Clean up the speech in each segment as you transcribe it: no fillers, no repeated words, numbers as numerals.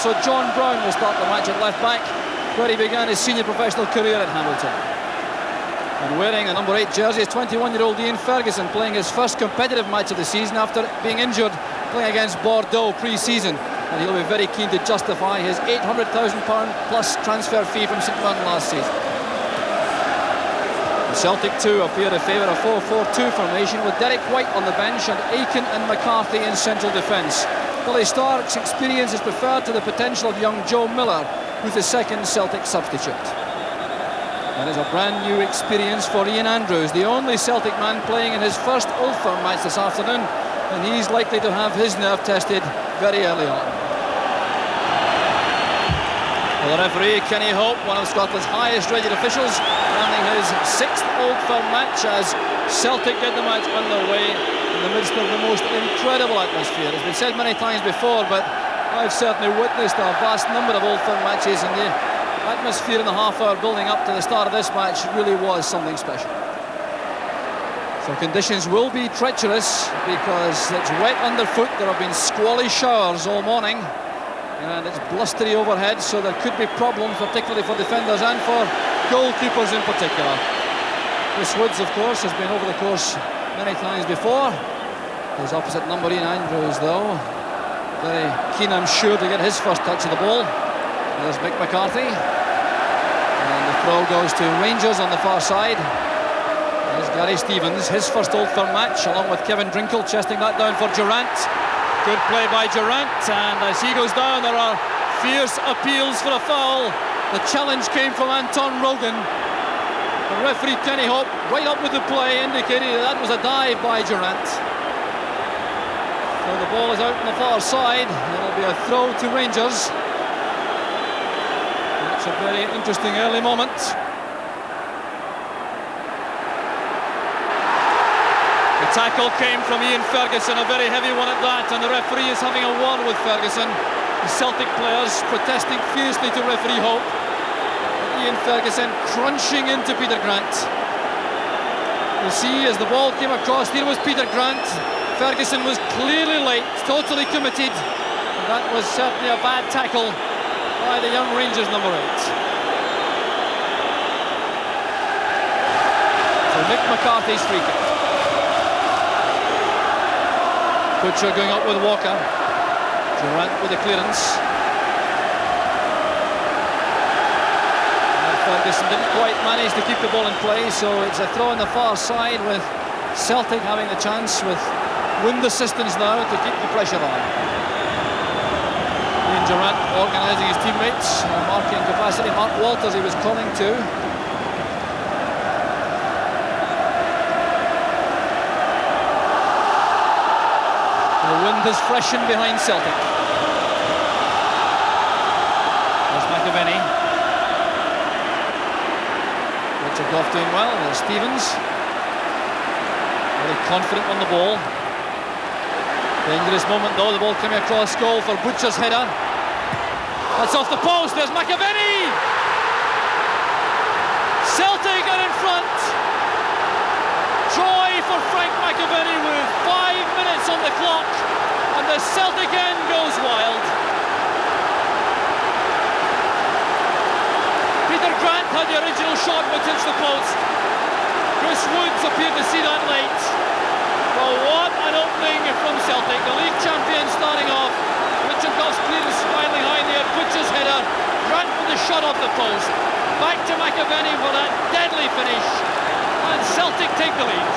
So John Brown will start the match at left back, where he began his senior professional career at Hamilton. And wearing a number 8 jersey is 21-year-old Ian Ferguson, playing his first competitive match of the season after being injured playing against Bordeaux pre-season. And he'll be very keen to justify his £800,000 plus transfer fee from St Mirren last season. The Celtic too appear to favour a 4-4-2 formation with Derek White on the bench and Aiken and McCarthy in central defence. Billy Stark's experience is preferred to the potential of young Joe Miller, who's the second Celtic substitute. That is a brand new experience for Ian Andrews, the only Celtic man playing in his first Old Firm match this afternoon, and he's likely to have his nerve tested very early on. Well, the referee, Kenny Hope, one of Scotland's highest rated officials, running his 6th Old Firm match as Celtic get the match underway in the midst of the most incredible atmosphere. It's been said many times before, but I've certainly witnessed a vast number of Old Firm matches, and the atmosphere in the half-hour building up to the start of this match really was something special. So conditions will be treacherous because it's wet underfoot. There have been squally showers all morning, and it's blustery overhead, so there could be problems, particularly for defenders and for goalkeepers in particular. Chris Woods, of course, has been over the course many times before. His opposite number, Ian Andrews, though, very keen, I'm sure, to get his first touch of the ball. There's Mick McCarthy, and the throw goes to Rangers on the far side. There's Gary Stevens, his first Old Firm match, along with Kevin Drinkle, chesting that down for Durrant. Good play by Durrant, and as he goes down, there are fierce appeals for a foul. The challenge came from Anton Rogan. The referee, Kenny Hope, right up with the play, indicated that was a dive by Durrant. So the ball is out on the far side. It'll be a throw to Rangers. It's a very interesting early moment. The tackle came from Ian Ferguson, a very heavy one at that, and the referee is having a word with Ferguson. The Celtic players protesting fiercely to referee Hope. Ian Ferguson crunching into Peter Grant. You'll see as the ball came across, here was Peter Grant. Ferguson was clearly late, totally committed. And that was certainly a bad tackle by the young Rangers number 8. So Mick McCarthy's free kick. Butcher going up with Walker. Durrant with the clearance. And Ferguson didn't quite manage to keep the ball in play, so it's a throw on the far side with Celtic having the chance with wind assistance now to keep the pressure on. Ian Durrant organising his teammates, marking capacity. Mark Walters he was calling to. The wind has freshened behind Celtic. There's McAvenny. Richard Goff doing well. There's Stevens. Very confident on the ball. Dangerous moment though, the ball coming across goal for Butcher's header. That's off the post, there's McAvenny! Celtic are in front. Joy for Frank McAvenny with 5 minutes on the clock, and the Celtic end goes wild. Peter Grant had the original shot but hits the post. Chris Woods appeared to see that late. Well, what an opening from Celtic. The league champion starting off. Richard Goff's clearance finally high in the air. Butcher's header. Grant with the shot off the post. Back to McAvenny for that deadly finish. And Celtic take the lead.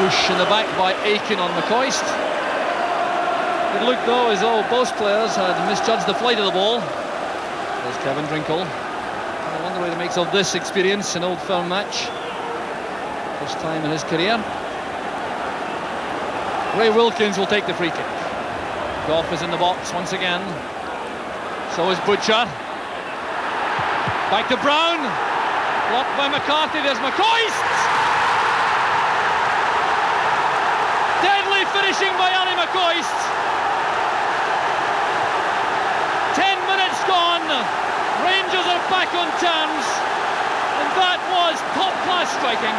Push in the back by Aiken on McCoist. It looked though as though both players had misjudged the flight of the ball. There's Kevin Drinkle. I wonder what he makes of this experience, an Old Firm match. First time in his career. Ray Wilkins will take the free kick. Goff is in the box once again. So is Butcher. Back to Brown. Blocked by McCarthy. There's McCoist. Deadly finishing by Ali McCoist. 10 minutes gone. Rangers are back on terms, and that was top-class striking.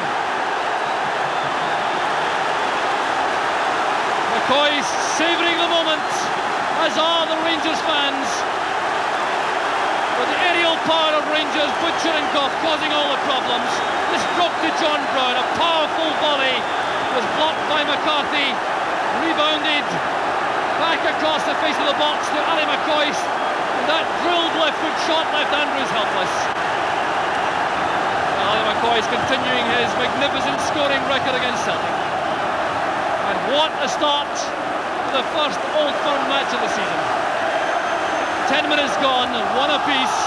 McCoy savouring the moment, as are the Rangers fans. But the aerial power of Rangers, Butcher and Goff causing all the problems. This dropped to John Brown, a powerful volley was blocked by McCarthy, rebounded back across the face of the box to Ali McCoy, and that drilled left foot shot left Andrews helpless. Ali McCoy is continuing his magnificent scoring record against Celtic. And what a start to the first Old Firm match of the season. 10 minutes gone, one apiece.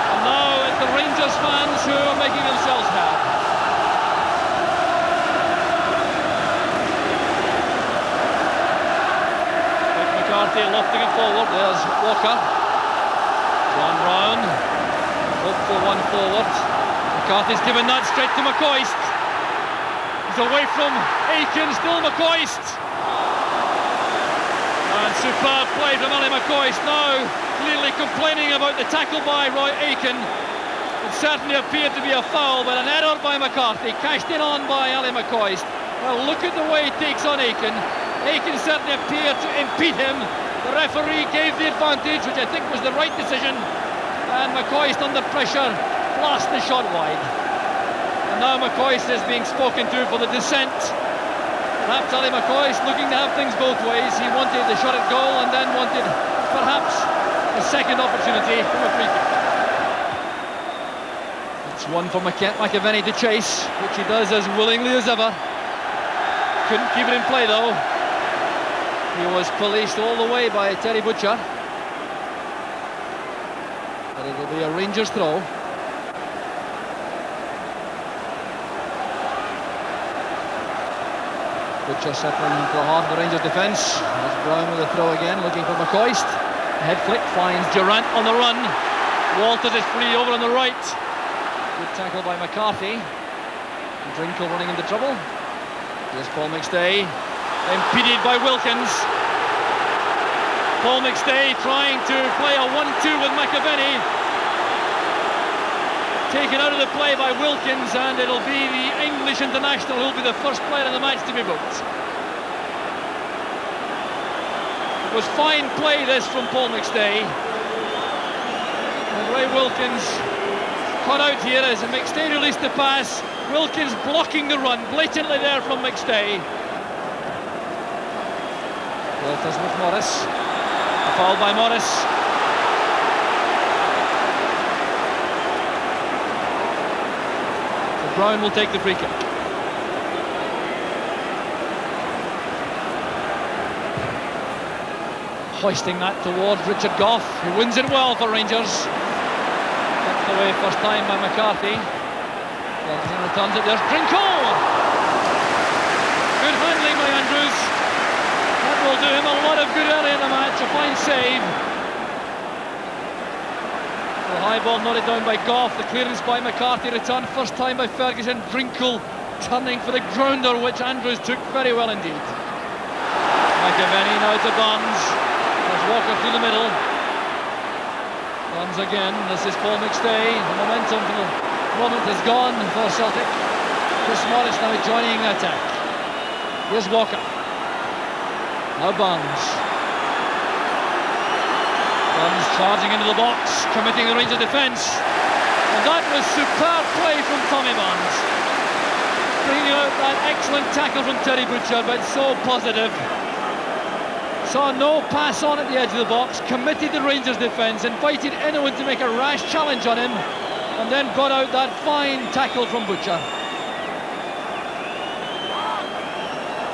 And now it's the Rangers fans who are making themselves heard. McCarthy lofting it forward. There's Walker. John Brown. Hopeful one forward. McCarthy's given that straight to McCoist. He's away from Aiken, still McCoist. And superb play from Ali McCoist now, clearly complaining about the tackle by Roy Aiken. It certainly appeared to be a foul, but an error by McCarthy, cashed in on by Ali McCoist. Well, look at the way he takes on Aiken. Aiken certainly appeared to impede him. The referee gave the advantage, which I think was the right decision. And McCoist under pressure blasted the shot wide. And now McCoist is being spoken to for the dissent. Perhaps Ali McCoist looking to have things both ways. He wanted the shot at goal and then wanted perhaps a second opportunity from a free kick. It's one for McAvenny to chase, which he does as willingly as ever. Couldn't keep it in play though. He was policed all the way by Terry Butcher. But it'll be a Rangers throw. Butcher settling into the heart of the Rangers defence. There's Brown with a throw again, looking for McCoist. Head flick finds Durant on the run. Walters is free over on the right. Good tackle by McCarthy. Drinkle running into trouble. Here's Paul McStay, impeded by Wilkins. Paul McStay trying to play a 1-2 with McAvenny. Taken out of the play by Wilkins, and it'll be the English international who'll be the first player in the match to be booked. It was fine play this from Paul McStay. And Ray Wilkins caught out here as McStay released the pass. Wilkins blocking the run, blatantly there from McStay. Walters with Morris. A foul by Morris. Brown will take the free kick. Hoisting that towards Richard Goff, who wins it well for Rangers. Knocked away first time by McCarthy. Ferguson returns it, there's Drinkle! Good handling by Andrews. That will do him a lot of good early in the match, a fine save. The high ball nodded down by Goff, the clearance by McCarthy, returned first time by Ferguson. Drinkle turning for the grounder, which Andrews took very well indeed. McAvenny now to Barnes. There's Walker through the middle. Barnes again, this is Paul McStay. The momentum for the moment is gone for Celtic. Chris Morris now joining the attack. Here's Walker. Now Barnes. Barnes charging into the box, committing the Rangers defence. And that was superb play from Tommy Barnes. Bringing out that excellent tackle from Terry Butcher, but so positive. Saw no pass on at the edge of the box, committed the Rangers defence, invited anyone to make a rash challenge on him, and then brought out that fine tackle from Butcher.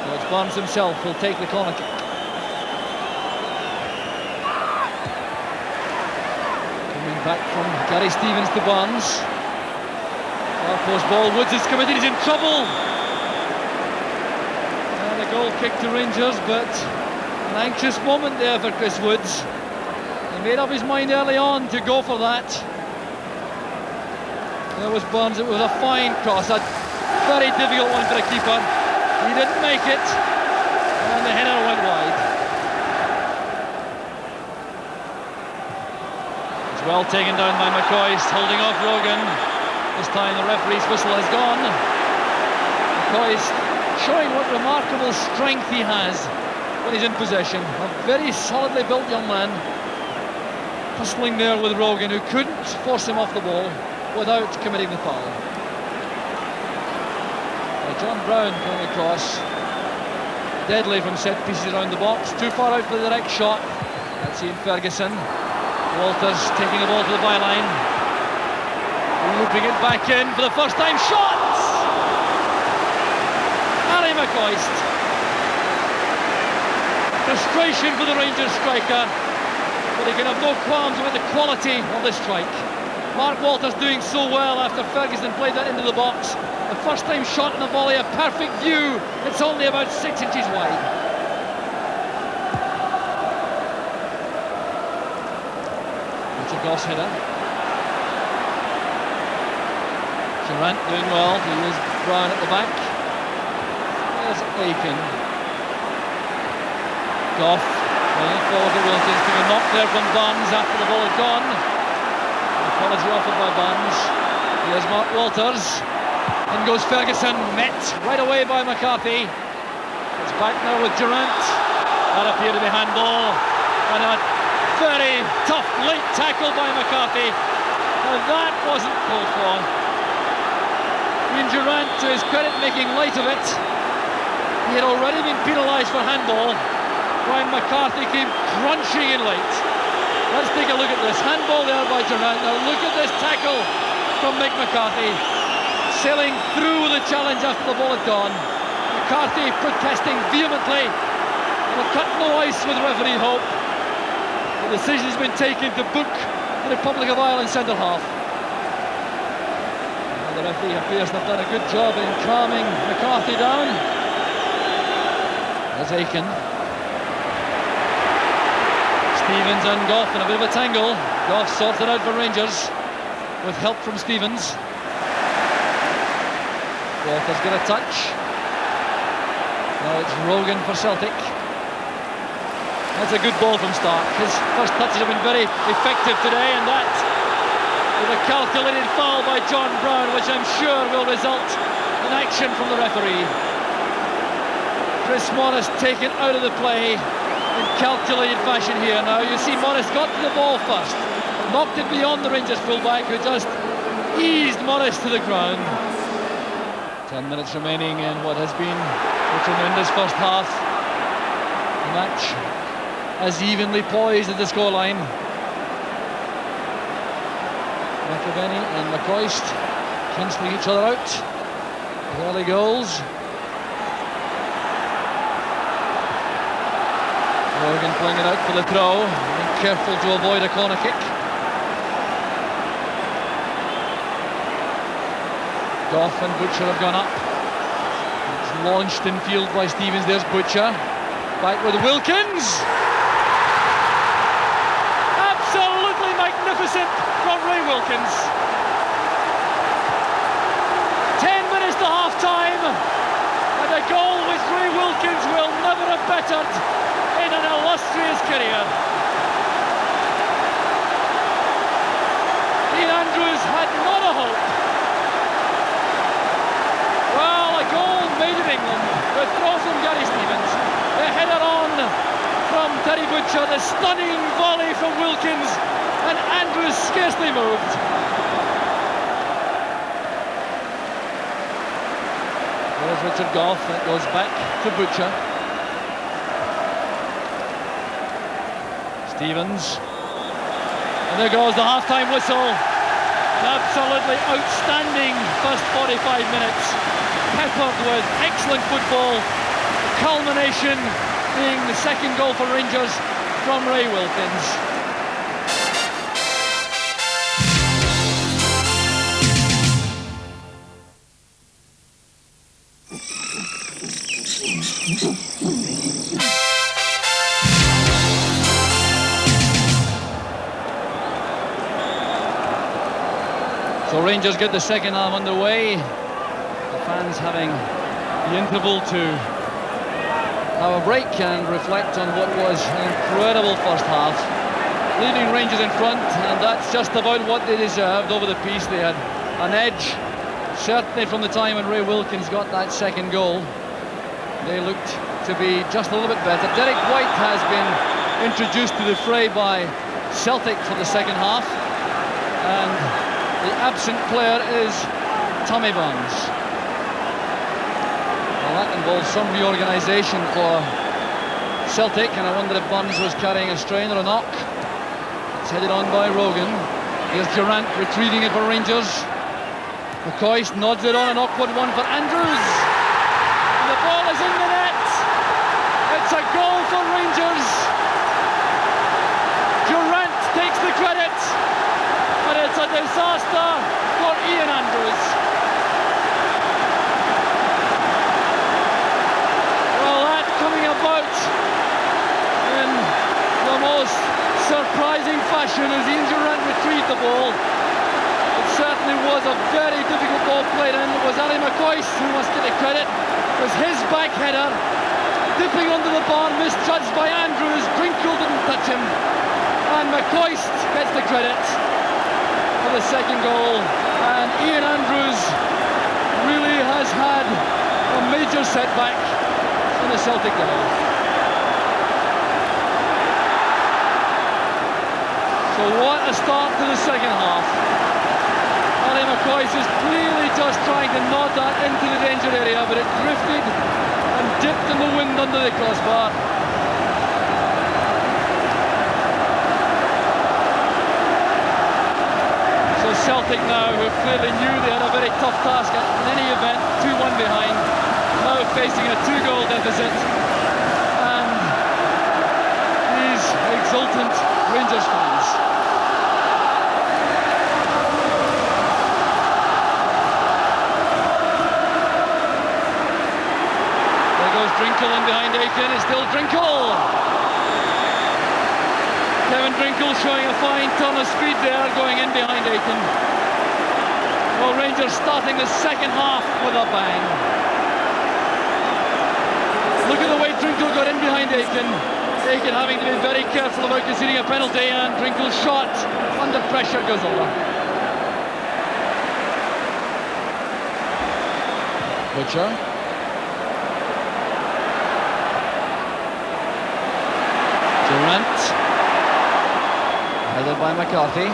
So it's Barnes himself who'll take the corner kick. Back from Gary Stevens to Barnes. Far post ball, Woods is committed, he's in trouble. And a goal kick to Rangers, but an anxious moment there for Chris Woods. He made up his mind early on to go for that. There was Barnes, it was a fine cross, a very difficult one for a keeper. He didn't make it, and the header went wide. Well taken down by McCoist, holding off Rogan. This time the referee's whistle has gone. McCoist showing what remarkable strength he has when he's in possession. A very solidly built young man, hustling there with Rogan, who couldn't force him off the ball without committing the foul. John Brown coming across, deadly from set pieces around the box, too far out for the direct shot. That's Ian Ferguson. Walters taking the ball to the byline, looping it back in for the first time. Shots! Harry McCoist. Frustration for the Rangers striker, but he can have no qualms about the quality of the strike. Mark Walters doing so well after Ferguson played that into the box. The first time shot in the volley, a perfect view. It's only about 6 inches wide. Richard Goff's header. Durant doing well to use Brown at the back. There's Aiken. Goff running forward to Wilkins, being a knock there from Barnes after the ball had gone. An apology offered by Barnes. Here's Mark Walters. In goes Ferguson, met right away by McCarthy. It's back now with Durant. That appeared to be handball. And a very tough late tackle by McCarthy. Now that wasn't called for. Ian Durant, to his credit, making light of it. He had already been penalised for handball. Brian McCarthy came crunching in late. Let's take a look at this. Handball there by Durant. Now look at this tackle from Mick McCarthy. Sailing through the challenge after the ball had gone. McCarthy protesting vehemently. Will cut no ice with referee Hope. The decision has been taken to book the Republic of Ireland centre half. And the referee appears to have done a good job in calming McCarthy down. There's Aiken. Stevens and Goff in a bit of a tangle. Goff sorted out for Rangers with help from Stevens. Walters got a touch. Now it's Rogan for Celtic. That's a good ball from Stark. His first touches have been very effective today, and that with a calculated foul by John Brown, which I'm sure will result in action from the referee. Chris Morris taken out of the play in calculated fashion here. Now you see Morris got to the ball first, knocked it beyond the Rangers fullback, who just eased Morris to the ground. 10 minutes remaining in what has been a tremendous first half. The match as evenly poised at the scoreline. McAvenny and McCoist cancelling each other out with early goals. Morgan playing it out for the throw, being careful to avoid a corner kick. Goff and Butcher have gone up. It's launched in field by Stevens. There's Butcher. Back with Wilkins. Absolutely magnificent from Ray Wilkins. 10 minutes to half time. And a goal which Ray Wilkins will never have bettered in an illustrious career. Ian Andrews had not a hope. A goal made in England. The throw from Gary Stevens. The header on from Terry Butcher. The stunning volley from Wilkins. And Andrews scarcely moved. There's Richard Goff. That goes back to Butcher. Stevens. And there goes the half-time whistle. An absolutely outstanding first 45 minutes. Peppered with excellent football. The culmination being the second goal for Rangers from Ray Wilkins. So Rangers get the second half underway. Fans having the interval to have a break and reflect on what was an incredible first half, leaving Rangers in front, and that's just about what they deserved over the piece. They had an edge, certainly from the time when Ray Wilkins got that second goal, they looked to be just a little bit better. Derek White has been introduced to the fray by Celtic for the second half, and the absent player is Tommy Burns. Well, that involves some reorganisation for Celtic, and I wonder if Burns was carrying a strain or a knock. It's headed on by Rogan. Here's Durant retrieving it for Rangers. McCoy nods it on, an awkward one for Andrews. And the ball is in the net. It's a goal for Rangers. Durant takes the credit, but it's a disaster for Ian Andrews. Well, that coming about in the most surprising fashion as Ian Durant retrieved the ball. It certainly was a very difficult ball played in. It was Ali McCoy who must get the credit. It was his back header, dipping under the bar, misjudged by Andrews. Drinkle didn't touch him, and McCoy gets the credit for the second goal. And Ian Andrews really has had a major setback in the Celtic goal. So what a start to the second half. Ali McCoy is clearly just trying to nod that into the danger area, but it drifted and dipped in the wind under the crossbar. So Celtic now, who clearly knew they had a very tough task in any event, 2-1 behind, now facing a 2-goal deficit, and these exultant Rangers fans. Drinkle in behind Aiken, it's still Drinkle. Kevin Drinkle showing a fine ton of speed there, going in behind Aiken. Well, Rangers starting the second half with a bang. Look at the way Drinkle got in behind Aiken. Aiken having to be very careful about conceding a penalty, and Drinkle's shot under pressure goes over. Butcher. Durant, headed by McCarthy.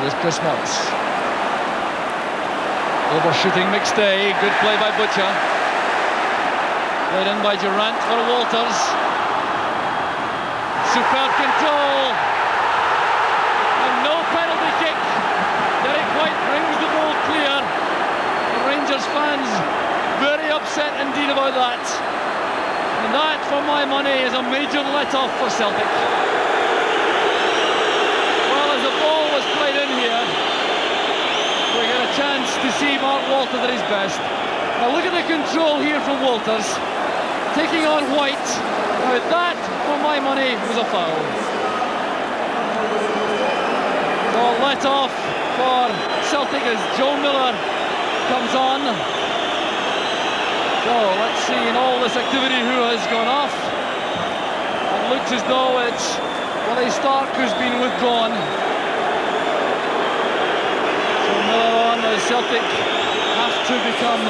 Here's Chris Morris. Overshooting McStay, good play by Butcher. Played in by Durant for Walters. Superb control. And no penalty kick. Derek White brings the ball clear. The Rangers fans very upset indeed about that. And that, for my money, is a major let-off for Celtic. Well, as the ball was played in here, we get a chance to see Mark Walters at his best. Now look at the control here from Walters, taking on White. Now that, for my money, was a foul. So let-off for Celtic as Joe Miller comes on. So let's see, in all this activity, who has gone off. It looks as though it's Willie Stark who's been withdrawn. So Miller on, as Celtic have to become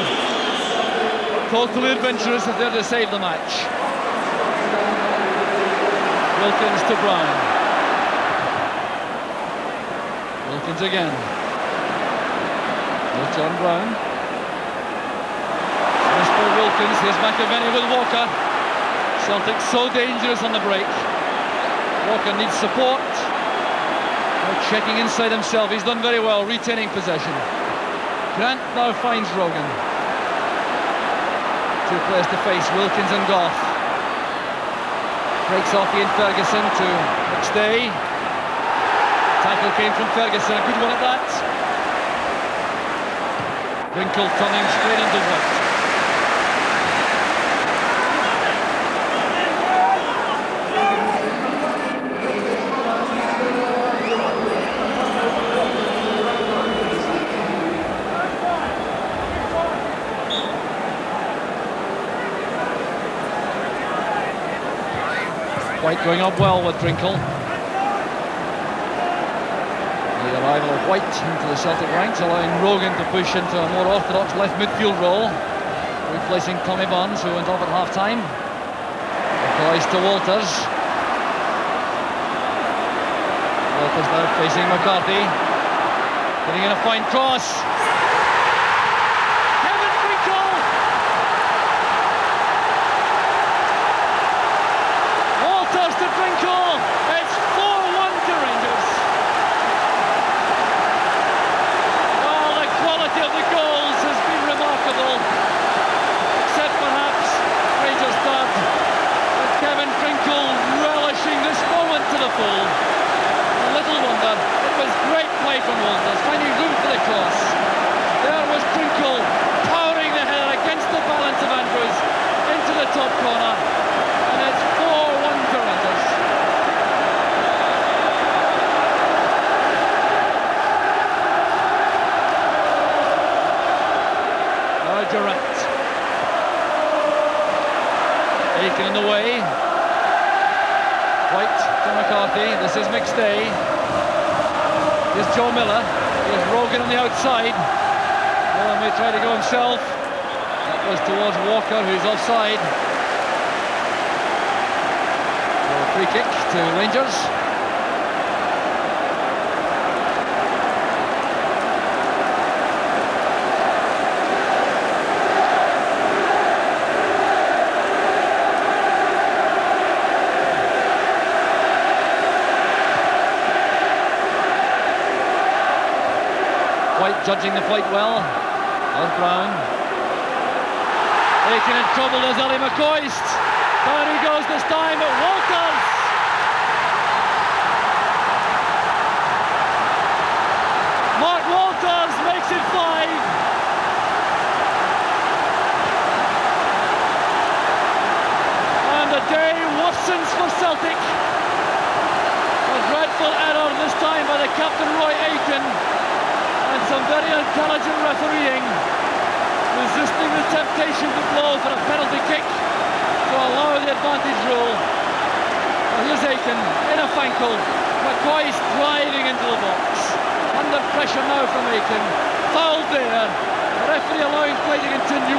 totally adventurous if they're to save the match. Wilkins to Brown. Wilkins again. There's John Brown. Wilkins, here's McAvenny with Walker. Celtic so dangerous on the break. Walker needs support. Checking inside himself, he's done very well, retaining possession. Grant now finds Rogan. Two players to face, Wilkins and Goff. Breaks off Ian Ferguson to McStay. Tackle came from Ferguson, a good one at that. Drinkle turning straight into White. White going up well with Drinkle. The arrival of White into the Celtic ranks, allowing Rogan to push into a more orthodox left midfield role. We replacing Tommy Bonds, who went off at half-time. McCoy's to Walters. Walters now facing McCarthy. Getting in a fine cross. Kevin Finkel! Walters to Finkel. It's 4-1 to Rangers. Well, the quality of the goals has been remarkable, except perhaps Rangers' third. But Kevin Finkel relishing this moment to the full. Little wonder, it was great play from Walters, finding room for the cross. There was Finkel powering the header against the balance of Andrews into the top corner, and it's 4-1 to Rangers. Now Durant. Aiken in the way. White to McCarthy. This is McStay. Here's Joe Miller. Here's Rogan on the outside. Miller may try to go himself. That was towards Walker, who's offside. So a free kick to Rangers. White judging the fight well. There's Brown. Aiken in trouble as Ali McCoist. Down he goes this time at Walters. Mark Walters makes it 5. And the day worsens for Celtic. A dreadful error this time by the captain Roy Aiken. And some very intelligent refereeing, resisting the temptation to blow for a penalty kick to allow the advantage rule. Well, here's Aiken in a Finkel. McCoy's driving into the box. Under pressure now from Aiken. Fouled there. The referee allowing play to continue.